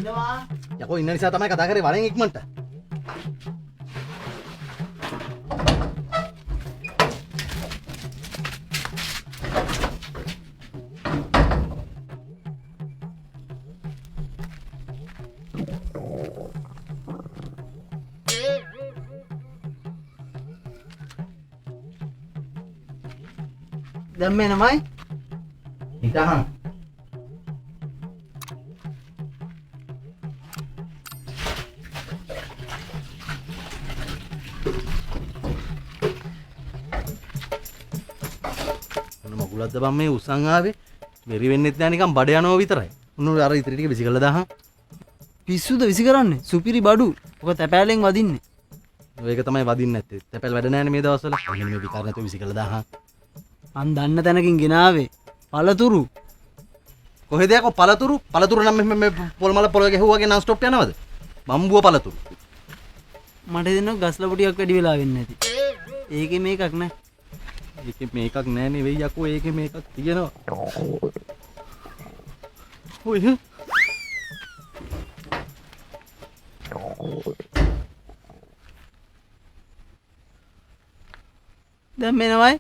ඉන්නවා. යකෝ ඉන්න නිසා තමයි කතා කරේ වරෙන් ඉක්මනට. දැන් මේ නමයි. හිටහන්. මගුලක්ද බං මේ උසන් ආවේ බැරි වෙන්නෙත් නෑ නිකන් බඩ යනවා විතරයි. උණු අර ඉතිරි ටික විසි කළා දාහන්. පිස්සුද විසි කරන්නේ? සුපිරි බඩු. ඔක තැපෑලෙන් වදින්නේ. ඒක තමයි වදින්නේ නැත්තේ. තැපැල් වැඩ නෑනේ මේ දවස්වල. මෙන්න මේ විකාර නැතුව විසි කළා දාහන්. මන් දන්න තැනකින් ගෙනාවේ. පළතුරු. කොහෙද යකෝ පළතුරු? පළතුරු නම් මේ පොල් මල පොළ ගැහුවාගේ නන් ස්ටොප් යනවද? බම්බුව පළතුරු. මට දෙනවා ගස්ලා පොටියක් වැඩි වෙලා වෙන්නේ නැති. ඒකේ මේකක් නෑ. ඒකේ මේකක් නෑ නෙවෙයි යකෝ ඒකේ මේකක් තියෙනවා. ඔය දැන් මෙනවයි